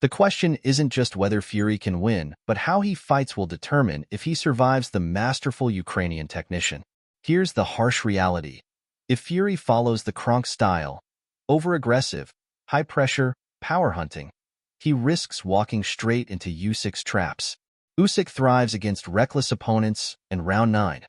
The question isn't just whether Fury can win, but how he fights will determine if he survives the masterful Ukrainian technician. Here's the harsh reality. If Fury follows the Kronk style, over-aggressive, high-pressure, power hunting, he risks walking straight into Usyk's traps. Usyk thrives against reckless opponents, and round 9,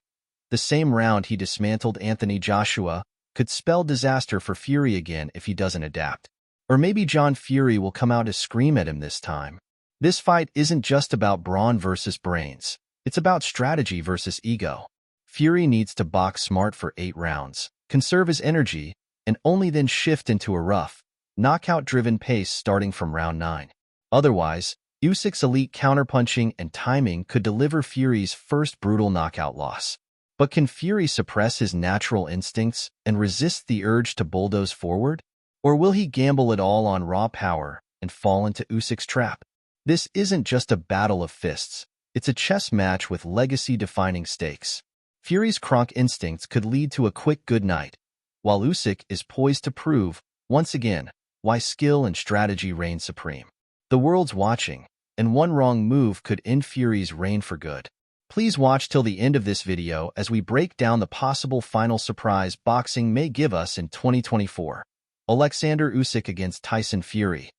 the same round he dismantled Anthony Joshua, could spell disaster for Fury again if he doesn't adapt. Or maybe John Fury will come out to scream at him this time. This fight isn't just about brawn versus brains. It's about strategy versus ego. Fury needs to box smart for 8 rounds, conserve his energy, and only then shift into a rough, knockout-driven pace starting from round 9. Otherwise, Usyk's elite counterpunching and timing could deliver Fury's first brutal knockout loss. But can Fury suppress his natural instincts and resist the urge to bulldoze forward? Or will he gamble it all on raw power and fall into Usyk's trap? This isn't just a battle of fists. It's a chess match with legacy-defining stakes. Fury's Kronk instincts could lead to a quick good night, while Usyk is poised to prove, once again, why skill and strategy reign supreme. The world's watching, and one wrong move could end Fury's reign for good. Please watch till the end of this video as we break down the possible final surprise boxing may give us in 2024. Oleksandr Usyk against Tyson Fury.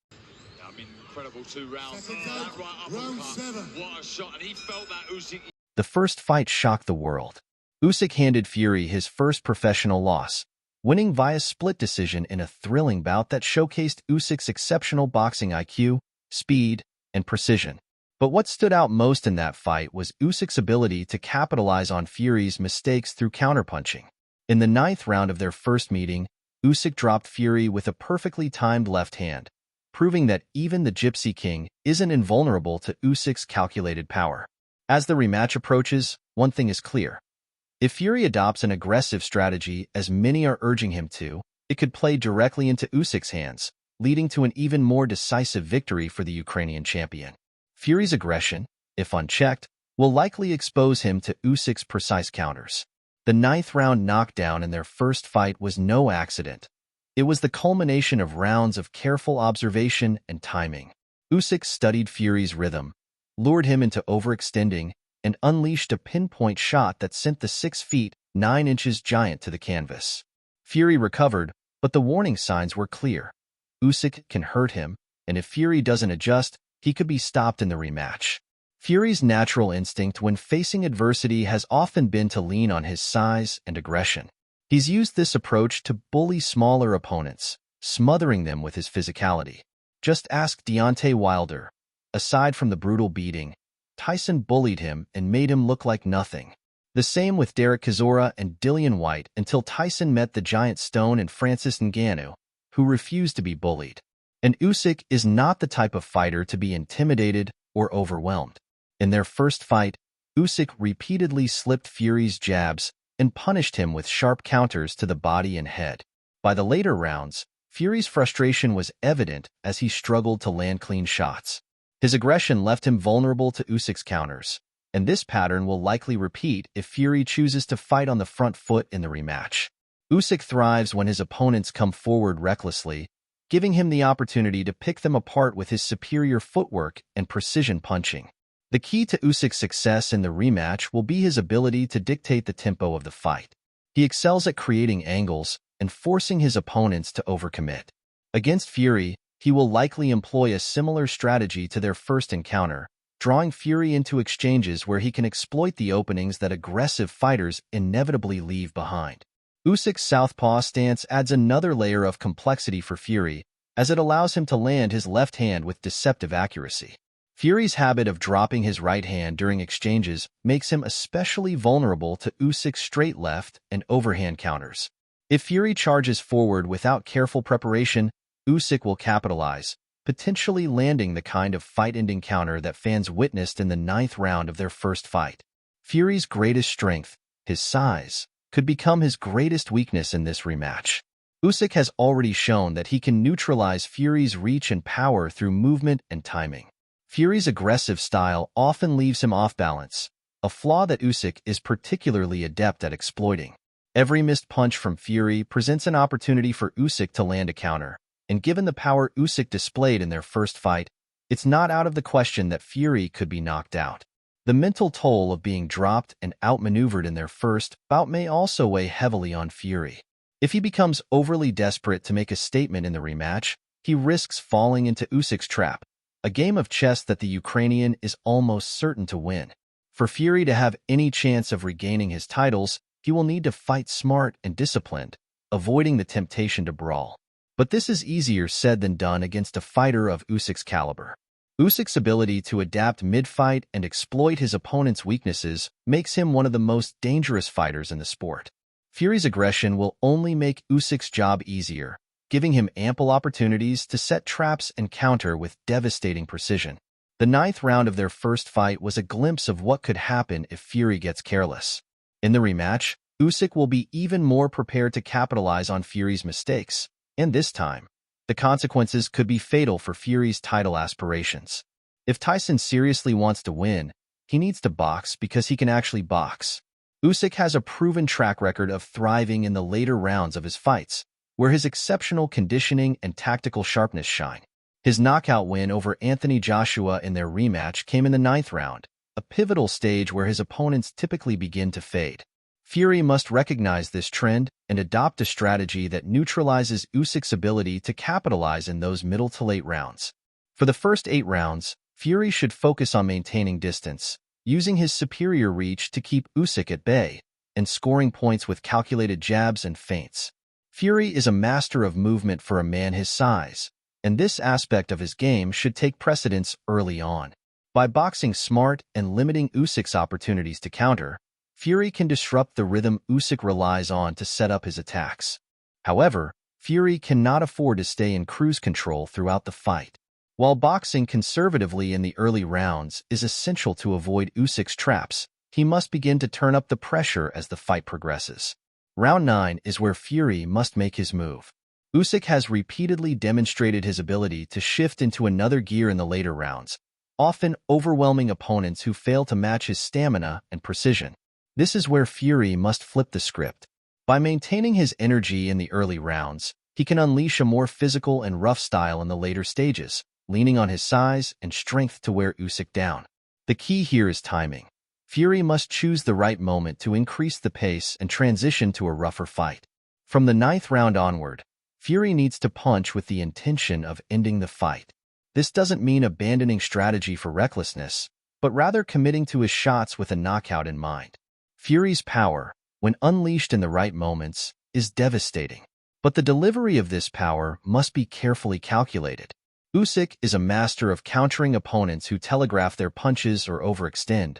Incredible 2 rounds. That right uppercut. What a shot, and he felt that Usyk. The first fight shocked the world. Usyk handed Fury his first professional loss, winning via split decision in a thrilling bout that showcased Usyk's exceptional boxing IQ, speed, and precision. But what stood out most in that fight was Usyk's ability to capitalize on Fury's mistakes through counterpunching. In the 9th round of their first meeting, Usyk dropped Fury with a perfectly timed left hand, proving that even the Gypsy King isn't invulnerable to Usyk's calculated power. As the rematch approaches, one thing is clear. If Fury adopts an aggressive strategy, as many are urging him to, it could play directly into Usyk's hands, leading to an even more decisive victory for the Ukrainian champion. Fury's aggression, if unchecked, will likely expose him to Usyk's precise counters. The 9th round knockdown in their first fight was no accident. It was the culmination of rounds of careful observation and timing. Usyk studied Fury's rhythm, lured him into overextending, and unleashed a pinpoint shot that sent the 6 feet, 9 inches giant to the canvas. Fury recovered, but the warning signs were clear. Usyk can hurt him, and if Fury doesn't adjust, he could be stopped in the rematch. Fury's natural instinct when facing adversity has often been to lean on his size and aggression. He's used this approach to bully smaller opponents, smothering them with his physicality. Just ask Deontay Wilder. Aside from the brutal beating, Tyson bullied him and made him look like nothing. The same with Derek Chisora and Dillian Whyte until Tyson met the Giant Stone and Francis Ngannou, who refused to be bullied. And Usyk is not the type of fighter to be intimidated or overwhelmed. In their first fight, Usyk repeatedly slipped Fury's jabs and punished him with sharp counters to the body and head. By the later rounds, Fury's frustration was evident as he struggled to land clean shots. His aggression left him vulnerable to Usyk's counters, and this pattern will likely repeat if Fury chooses to fight on the front foot in the rematch. Usyk thrives when his opponents come forward recklessly, giving him the opportunity to pick them apart with his superior footwork and precision punching. The key to Usyk's success in the rematch will be his ability to dictate the tempo of the fight. He excels at creating angles and forcing his opponents to overcommit. Against Fury, he will likely employ a similar strategy to their first encounter, drawing Fury into exchanges where he can exploit the openings that aggressive fighters inevitably leave behind. Usyk's southpaw stance adds another layer of complexity for Fury, as it allows him to land his left hand with deceptive accuracy. Fury's habit of dropping his right hand during exchanges makes him especially vulnerable to Usyk's straight left and overhand counters. If Fury charges forward without careful preparation, Usyk will capitalize, potentially landing the kind of fight-ending counter that fans witnessed in the 9th round of their first fight. Fury's greatest strength, his size, could become his greatest weakness in this rematch. Usyk has already shown that he can neutralize Fury's reach and power through movement and timing. Fury's aggressive style often leaves him off balance, a flaw that Usyk is particularly adept at exploiting. Every missed punch from Fury presents an opportunity for Usyk to land a counter, and given the power Usyk displayed in their first fight, it's not out of the question that Fury could be knocked out. The mental toll of being dropped and outmaneuvered in their first bout may also weigh heavily on Fury. If he becomes overly desperate to make a statement in the rematch, he risks falling into Usyk's trap, a game of chess that the Ukrainian is almost certain to win. For Fury to have any chance of regaining his titles, he will need to fight smart and disciplined, avoiding the temptation to brawl. But this is easier said than done against a fighter of Usyk's caliber. Usyk's ability to adapt mid-fight and exploit his opponent's weaknesses makes him one of the most dangerous fighters in the sport. Fury's aggression will only make Usyk's job easier, giving him ample opportunities to set traps and counter with devastating precision. The 9th round of their first fight was a glimpse of what could happen if Fury gets careless. In the rematch, Usyk will be even more prepared to capitalize on Fury's mistakes, and this time, the consequences could be fatal for Fury's title aspirations. If Tyson seriously wants to win, he needs to box because he can actually box. Usyk has a proven track record of thriving in the later rounds of his fights, where his exceptional conditioning and tactical sharpness shine. His knockout win over Anthony Joshua in their rematch came in the 9th round, a pivotal stage where his opponents typically begin to fade. Fury must recognize this trend and adopt a strategy that neutralizes Usyk's ability to capitalize in those middle to late rounds. For the first 8 rounds, Fury should focus on maintaining distance, using his superior reach to keep Usyk at bay, and scoring points with calculated jabs and feints. Fury is a master of movement for a man his size, and this aspect of his game should take precedence early on. By boxing smart and limiting Usyk's opportunities to counter, Fury can disrupt the rhythm Usyk relies on to set up his attacks. However, Fury cannot afford to stay in cruise control throughout the fight. While boxing conservatively in the early rounds is essential to avoid Usyk's traps, he must begin to turn up the pressure as the fight progresses. Round 9 is where Fury must make his move. Usyk has repeatedly demonstrated his ability to shift into another gear in the later rounds, often overwhelming opponents who fail to match his stamina and precision. This is where Fury must flip the script. By maintaining his energy in the early rounds, he can unleash a more physical and rough style in the later stages, leaning on his size and strength to wear Usyk down. The key here is timing. Fury must choose the right moment to increase the pace and transition to a rougher fight. From the 9th round onward, Fury needs to punch with the intention of ending the fight. This doesn't mean abandoning strategy for recklessness, but rather committing to his shots with a knockout in mind. Fury's power, when unleashed in the right moments, is devastating. But the delivery of this power must be carefully calculated. Usyk is a master of countering opponents who telegraph their punches or overextend,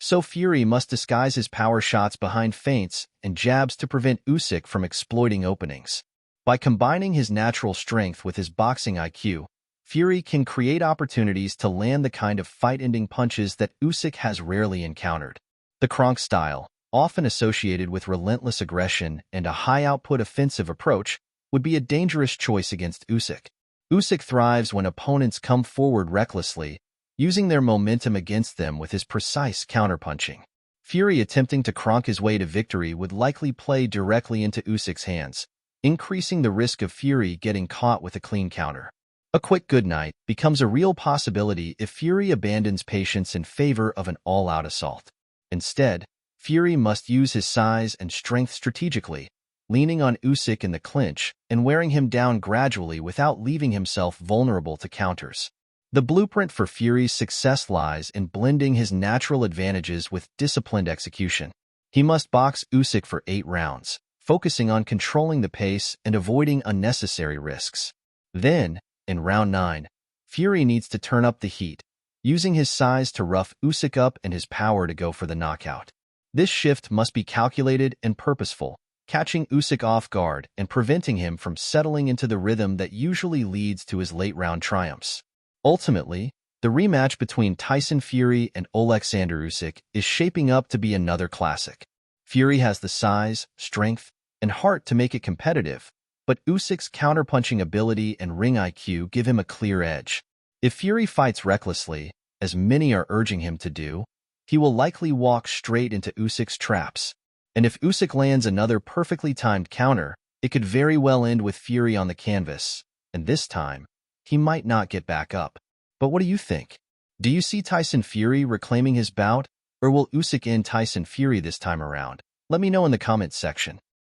so Fury must disguise his power shots behind feints and jabs to prevent Usyk from exploiting openings. By combining his natural strength with his boxing IQ, Fury can create opportunities to land the kind of fight-ending punches that Usyk has rarely encountered. The Kronk style, often associated with relentless aggression and a high-output offensive approach, would be a dangerous choice against Usyk. Usyk thrives when opponents come forward recklessly, using their momentum against them with his precise counterpunching. Fury attempting to Kronk his way to victory would likely play directly into Usyk's hands, increasing the risk of Fury getting caught with a clean counter. A quick goodnight becomes a real possibility if Fury abandons patience in favor of an all-out assault. Instead, Fury must use his size and strength strategically, leaning on Usyk in the clinch and wearing him down gradually without leaving himself vulnerable to counters. The blueprint for Fury's success lies in blending his natural advantages with disciplined execution. He must box Usyk for 8 rounds, focusing on controlling the pace and avoiding unnecessary risks. Then, in round 9, Fury needs to turn up the heat, using his size to rough Usyk up and his power to go for the knockout. This shift must be calculated and purposeful, catching Usyk off guard and preventing him from settling into the rhythm that usually leads to his late-round triumphs. Ultimately, the rematch between Tyson Fury and Oleksandr Usyk is shaping up to be another classic. Fury has the size, strength, and heart to make it competitive, but Usyk's counterpunching ability and ring IQ give him a clear edge. If Fury fights recklessly, as many are urging him to do, he will likely walk straight into Usyk's traps. And if Usyk lands another perfectly timed counter, it could very well end with Fury on the canvas, and this time, he might not get back up. But what do you think? Do you see Tyson Fury reclaiming his bout, or will Usyk end Tyson Fury this time around? Let me know in the comments section.